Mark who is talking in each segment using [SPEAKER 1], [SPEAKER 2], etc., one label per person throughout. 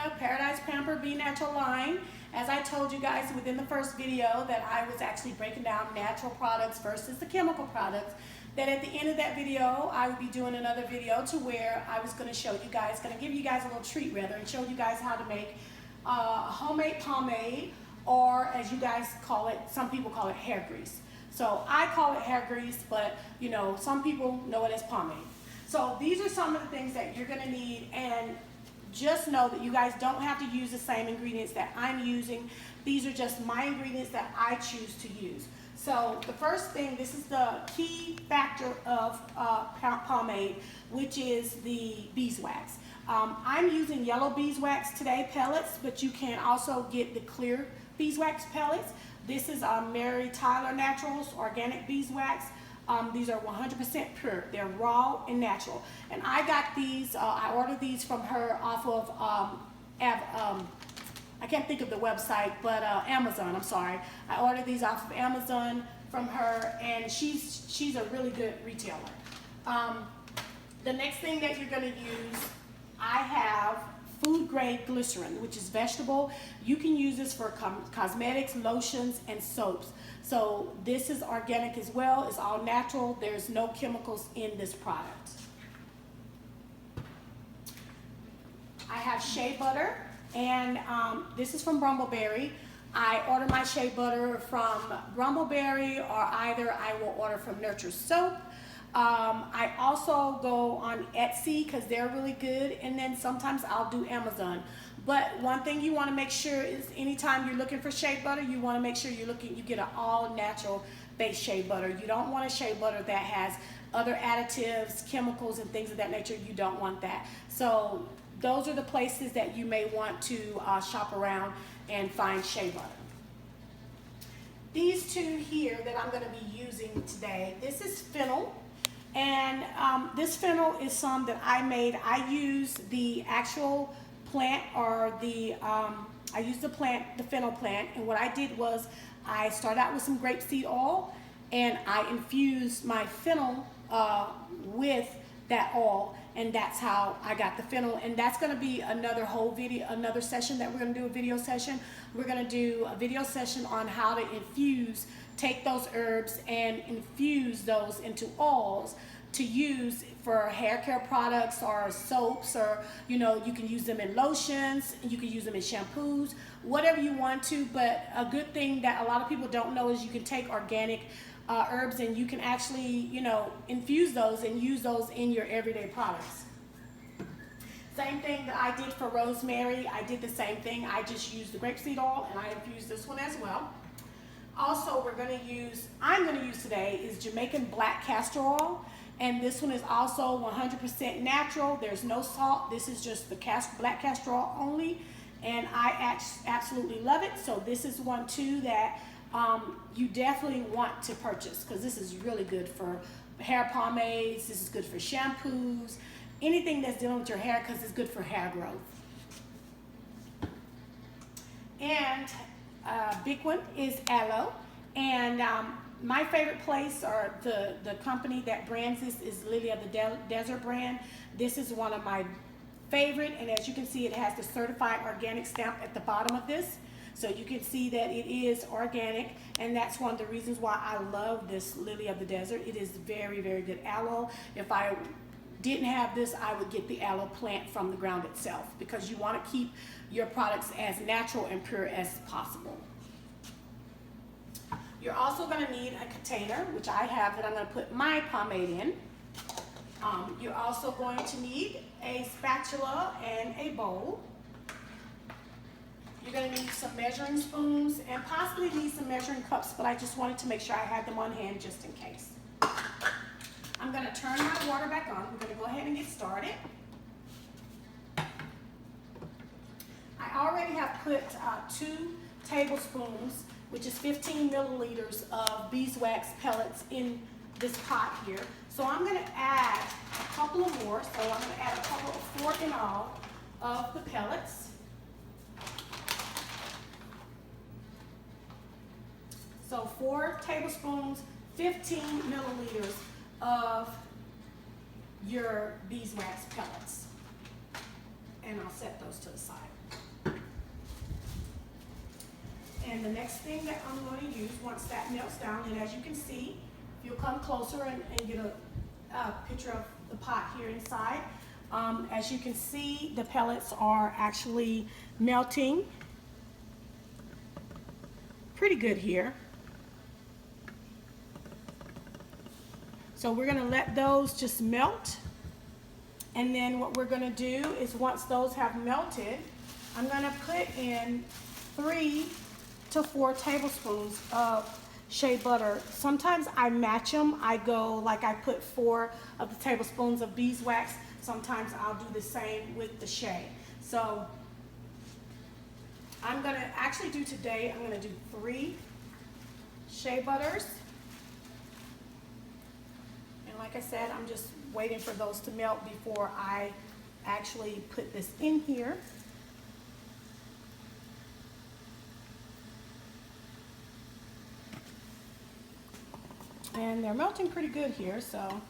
[SPEAKER 1] the Paradise Pamper Be Natural line. As I told you guys within the first video that I was actually breaking down natural products versus the chemical products, that at the end of that video I would be doing another video to where I was going to show you guys, going to give you guys a little treat rather, and show you guys how to make a homemade pomade, or as you guys call it, some people call it hair grease. So I call it hair grease, but you know, some people know it as pomade. So these are some of the things that you're going to need, and just know that you guys don't have to use the same ingredients that I'm using. These are just my ingredients that I choose to use. So the first thing, this is the key factor of pomade, which is the beeswax. I'm using yellow beeswax today, pellets, but you can also get the clear beeswax pellets. This is Mary Tyler Naturals Organic Beeswax. These are 100% pure. They're raw and natural. And I got these, I ordered these from her off of, I can't think of the website, but Amazon, I'm sorry. I ordered these off of Amazon from her, and she's a really good retailer. The next thing that you're gonna use, I have food grade glycerin, which is vegetable. You can use this for cosmetics, lotions, and soaps. So this is organic as well. It's all natural. There's no chemicals in this product. I have Shea Butter, and this is from Brambleberry. I order my Shea Butter from Brambleberry, or either I will order from Nurture Soap. I also go on Etsy because they're really good, and then sometimes I'll do Amazon. But one thing you want to make sure is anytime you're looking for shea butter, you want to make sure you get an all natural based shea butter. You don't want a shea butter that has other additives, chemicals, and things of that nature. You don't want that. So those are the places that you may want to shop around and find shea butter. These two here that I'm going to be using today, this is fennel. And this fennel is some that I made. I use the actual plant, or the I used the fennel plant, and what I did was I started out with some grapeseed oil, and I infused my fennel with that oil, and that's how I got the fennel. And that's going to be another whole video, another session that we're going to do, a video session. We're going to do a video session on how to take those herbs and infuse those into oils to use for hair care products or soaps, or you know, you can use them in lotions, you can use them in shampoos, whatever you want to. But a good thing that a lot of people don't know is you can take organic herbs and you can actually, you know, infuse those and use those in your everyday products. Same thing that I did for rosemary. I did the same thing. I just used the grapeseed oil and I infused this one as well. Also, I'm going to use today is Jamaican black castor oil, and this one is also 100% natural. There's no salt. This is just the black castor oil only, and I absolutely love it. So this is one too that you definitely want to purchase, because this is really good for hair pomades. This is good for shampoos, anything that's dealing with your hair, because it's good for hair growth. And big one is aloe, and my favorite place, or the company that brands this, is Lily of the Desert brand. This is one of my favorite, and as you can see, it has the certified organic stamp at the bottom of this, so you can see that it is organic, and that's one of the reasons why I love this Lily of the Desert. It is very, very good aloe. If I didn't have this, I would get the aloe plant from the ground itself, because you want to keep your products as natural and pure as possible. You're also going to need a container, which I have, that I'm going to put my pomade in. You're also going to need a spatula and a bowl. You're going to need some measuring spoons and possibly need some measuring cups, but I just wanted to make sure I had them on hand just in case. I'm going to turn my water back on. We're going to go ahead and get started. I already have put 2 tablespoons, which is 15 milliliters of beeswax pellets in this pot here. So I'm going to add a couple of more. So I'm going to add a couple of 4 in all of the pellets. So 4 tablespoons, 15 milliliters of your beeswax pellets. and I'll set those to the side. And the next thing that I'm going to use, once that melts down, and as you can see, if you'll come closer and get a picture of the pot here inside, as you can see, the pellets are actually melting pretty good here. So we're going to let those just melt. And then what we're going to do is once those have melted, I'm going to put in 3 to 4 tablespoons of shea butter. Sometimes I match them. I go like I put 4 of the tablespoons of beeswax. Sometimes I'll do the same with the shea. So I'm going to actually do today, I'm going to do 3 shea butters. And like I said, I'm just waiting for those to melt before I actually put this in here. And they're melting pretty good here, so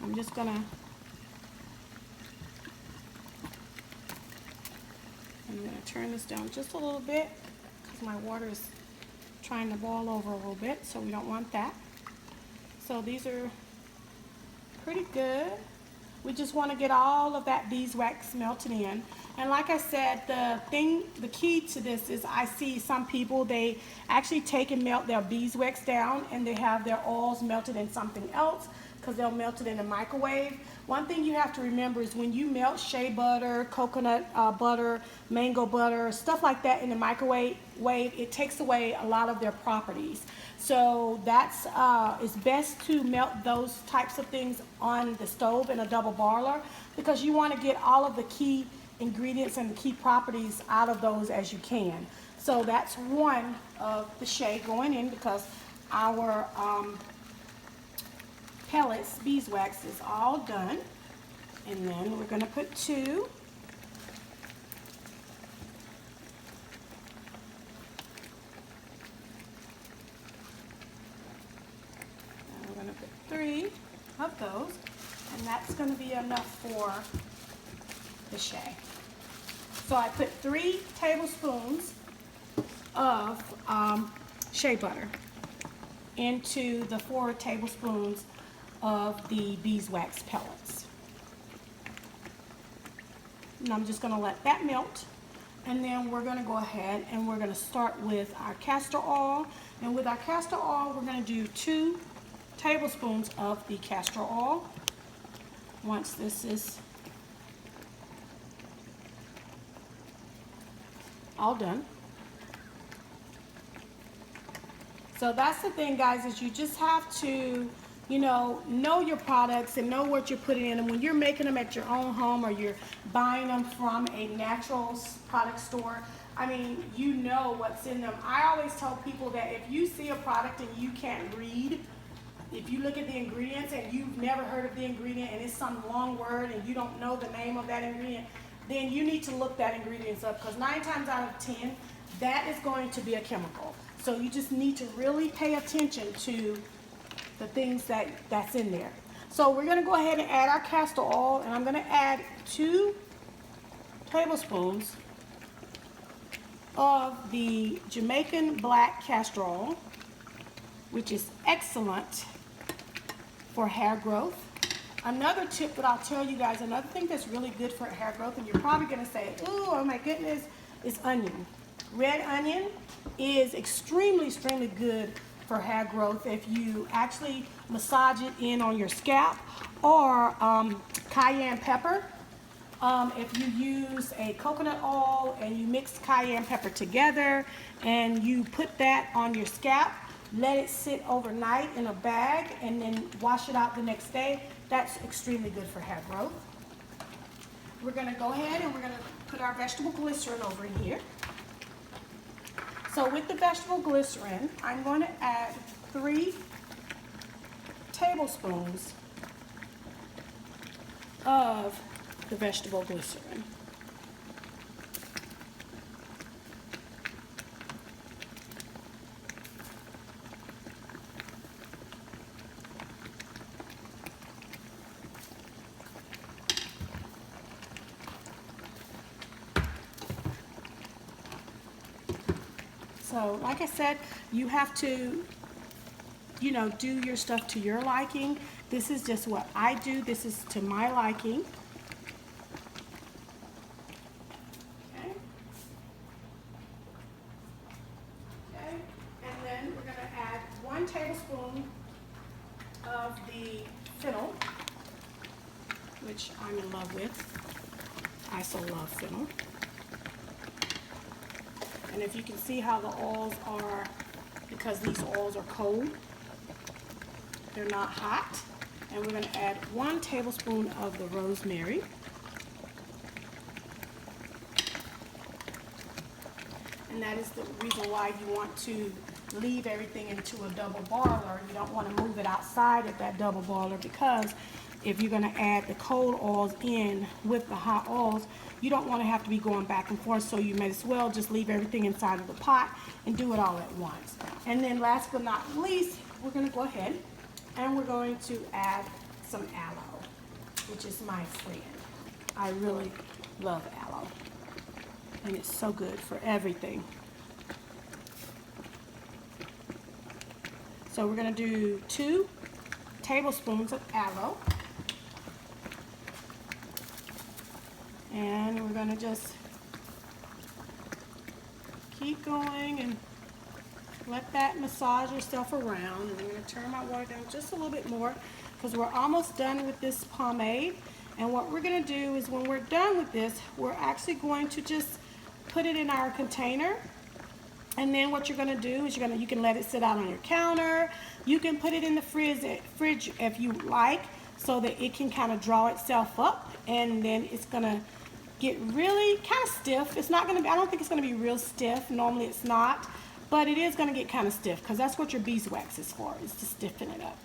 [SPEAKER 1] I'm just gonna turn this down just a little bit because my water is trying to boil over a little bit, so we don't want that. So these are pretty good. We just want to get all of that beeswax melted in. And like I said, the key to this is I see some people, they actually take and melt their beeswax down and they have their oils melted in something else because they'll melt it in a microwave. One thing you have to remember is when you melt shea butter, coconut butter, mango butter, stuff like that in the microwave, it takes away a lot of their properties. So that's it's best to melt those types of things on the stove in a double boiler because you want to get all of the key ingredients and the key properties out of those as you can. So that's one of the shea going in because our pellets, beeswax, is all done. And then we're going to put 2. And we're going to put 3 of those. And that's going to be enough for the shea. So I put 3 tablespoons of shea butter into the 4 tablespoons of the beeswax pellets. And I'm just going to let that melt. And then we're going to go ahead and we're going to start with our castor oil. And with our castor oil, we're going to do 2 tablespoons of the castor oil. Once this is all done. So that's the thing, guys, is you just have to, know your products and know what you're putting in them. When you're making them at your own home or you're buying them from a natural product store, I mean, you know what's in them. I always tell people that if you see a product and you can't read, if you look at the ingredients and you've never heard of the ingredient and it's some long word and you don't know the name of that ingredient, then you need to look that ingredients up because 9 times out of 10, that is going to be a chemical. So you just need to really pay attention to the things that's in there. So we're going to go ahead and add our castor oil, and I'm going to add 2 tablespoons of the Jamaican black castor oil, which is excellent for hair growth. Another tip that I'll tell you guys, another thing that's really good for hair growth, and you're probably going to say, ooh, oh my goodness, is onion. Red onion is extremely good for hair growth if you actually massage it in on your scalp, or cayenne pepper. If you use a coconut oil and you mix cayenne pepper together and you put that on your scalp, let it sit overnight in a bag and then wash it out the next day, that's extremely good for hair growth. We're going to go ahead and we're going to put our vegetable glycerin over in here. So with the vegetable glycerin, I'm going to add 3 tablespoons of the vegetable glycerin. So like I said, you have to, you know, do your stuff to your liking. This is just what I do. This is to my liking. Okay. Okay. And then we're going to add 1 tablespoon of the fennel, which I'm in love with. I so love fennel. And if you can see how the oils are, because these oils are cold, they're not hot. And we're going to add 1 tablespoon of the rosemary. And that is the reason why you want to leave everything into a double boiler. You don't want to move it outside of that double boiler, because if you're going to add the cold oils in with the hot oils, you don't want to have to be going back and forth, so you may as well just leave everything inside of the pot and do it all at once. And then last but not least, we're going to go ahead and we're going to add some aloe, which is my friend. I really love aloe, and it's so good for everything. So we're going to do 2 tablespoons of aloe. And we're going to just keep going and let that massage yourself around. And I'm going to turn my water down just a little bit more, because we're almost done with this pomade. And what we're going to do is, when we're done with this, we're actually going to just put it in our container. And then what you're going to do is you can let it sit out on your counter. You can put it in the fridge if you like, so that it can kind of draw itself up, and then it's going to get really kind of stiff. It's not going to be, I don't think it's going to be real stiff. Normally it's not, but it is going to get kind of stiff, because that's what your beeswax is for, is to stiffen it up.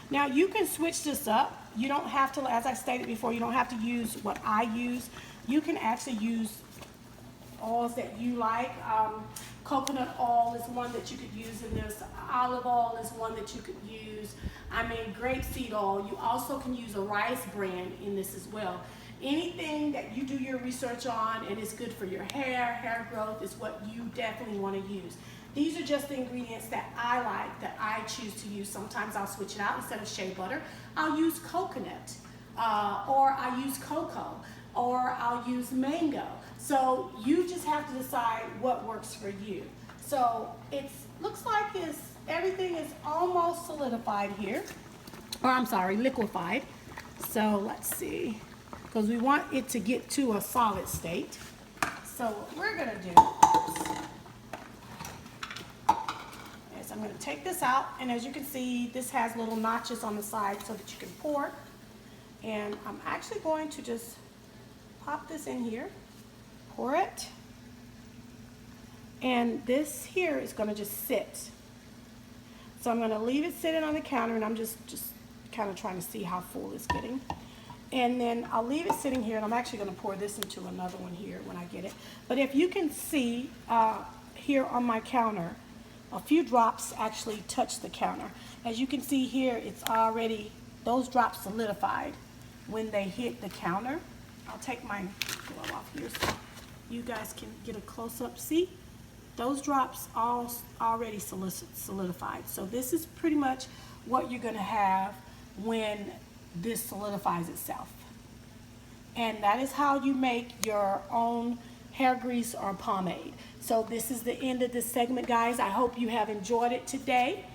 [SPEAKER 1] Now you can switch this up. You don't have to, as I stated before, you don't have to use what I use. You can actually use oils that you like. Coconut oil is one that you could use in this. Olive oil is one that you could use. I mean, grapeseed oil. You also can use a rice bran in this as well. Anything that you do your research on and is good for your hair growth, is what you definitely want to use. These are just the ingredients that I like, that I choose to use. Sometimes I'll switch it out. Instead of shea butter, I'll use coconut, or I use cocoa, or I'll use mango. So you just have to decide what works for you. So it looks like everything is almost solidified here, or I'm sorry, liquefied. So let's see, because we want it to get to a solid state. So what we're going to do is I'm going to take this out, and as you can see, this has little notches on the side so that you can pour. And I'm actually going to just pop this in here, pour it, and this here is going to just sit. So I'm going to leave it sitting on the counter, and I'm just kind of trying to see how full it's getting. And then I'll leave it sitting here, and I'm actually going to pour this into another one here when I get it. But if you can see here on my counter, a few drops actually touch the counter. As you can see here, it's already, those drops solidified when they hit the counter. I'll take my glove off here so you guys can get a close-up. See, those drops all already solidified. So this is pretty much what you're going to have when this solidifies itself. And that is how you make your own hair grease or pomade. So this is the end of this segment, guys. I hope you have enjoyed it today.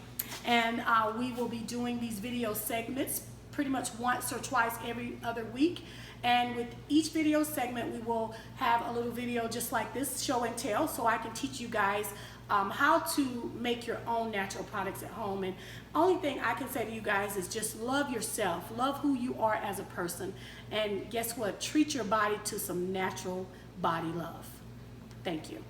[SPEAKER 1] And we will be doing these video segments pretty much once or twice every other week. And with each video segment, we will have a little video just like this, show and tell, so I can teach you guys how to make your own natural products at home. And only thing I can say to you guys is just love yourself, love who you are as a person, and guess what? Treat your body to some natural body love. Thank you.